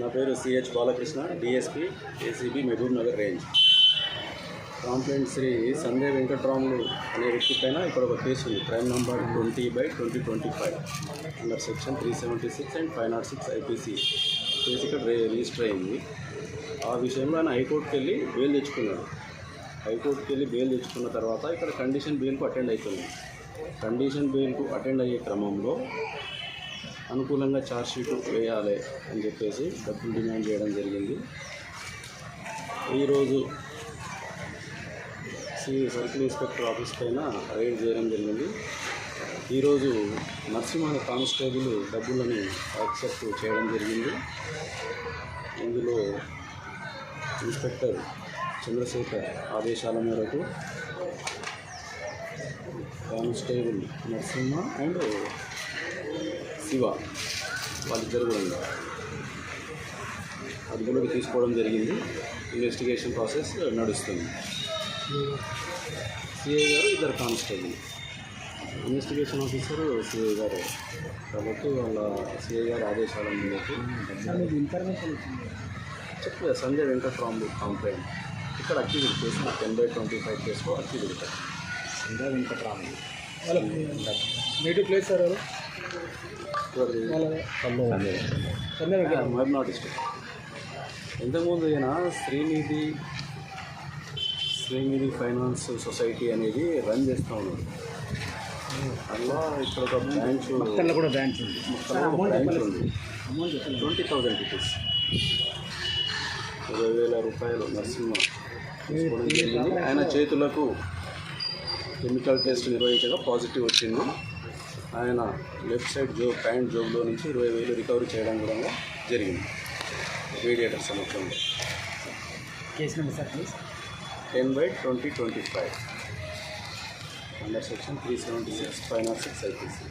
నా పేరు CH Balakrishna, DSP ACB Mahabubnagar range. Complaint Shri Sanjay Venkatramulu అనే వ్యక్తి పైన ఇక్కడ ఒక కేసు ఉంది. Crime number 20/2025 under section 376 and 506 IPC case ఇక్కడ రిజిస్టర్ అయింది. ఆ విషయంలో ఆయన హైకోర్టుకి వెళ్ళి బెయిల్ తెచ్చుకున్నాడు. హైకోర్టుకి వెళ్ళి బెయిల్ తెచ్చుకున్న తర్వాత ఇక్కడ కండిషన్ బెయిల్కు అటెండ్ అవుతుంది. కండిషన్ బెయిల్కు అటెండ్ అయ్యే క్రమంలో అనుకూలంగా ఛార్జ్షీట్ వేయాలి అని చెప్పేసి డబ్బులు డిమాండ్ చేయడం జరిగింది. ఈరోజు సర్కిల్ ఇన్స్పెక్టర్ ఆఫీస్ పైన రైడ్ చేయడం జరిగింది. ఈరోజు నరసింహ కానిస్టేబుల్ డబ్బులని యాక్సెప్ట్ చేయడం జరిగింది. ఇందులో ఇన్స్పెక్టర్ చంద్రశేఖర్ ఆదేశాల మేరకు కానిస్టేబుల్ నరసింహ అండ్ శివ వాళ్ళిద్దరు కూడా అదుపులోకి తీసుకోవడం జరిగింది. ఇన్వెస్టిగేషన్ ప్రాసెస్ నడుస్తుంది. సిఐ గారు, ఇద్దరు కానిస్టేబుల్, ఇన్వెస్టిగేషన్ ఆఫీసర్ సిఐ గారు కాబట్టి వాళ్ళ సిఐ గారు ఆదేశాల మేరకు ఇన్ఫర్మేషన్ చెప్పలేదు. సంజయ్ వెంకట్రాములు కంప్లైంట్ ఇక్కడ అక్యూజ్డ్ కేసు 10/25 కేసులో అక్యూజ్డ్ ఇక్కడ సంజయ్ వెంకట్రాములు వాళ్ళ native place sir Mahabubnagar district. ఇంతకుముందు ఈయన శ్రీనిధి ఫైనాన్స్ సొసైటీ అనేది రన్ చేస్తూ ఉన్నాడు. అందులో ఇక్కడ ఒక బ్రాంచ్ కూడా బ్రాంచ్ ఉంది. బ్రాంచ్ ఉంది. 20,000 రూపీస్ 20,000 రూపాయలు నరసింహ తీసుకోవడం జరిగింది. ఆయన చేతులకు కెమికల్ టెస్ట్ నిర్వహించగా పాజిటివ్ వచ్చింది. ఆయన లెఫ్ట్ సైడ్ ప్యాంట్ జోబులో నుంచి 20,000 రికవరీ చేయడం కూడా జరిగింది మీడియేటర్ సమక్షంలో. Case number sir please 10/2025 under section 376 506 IPC.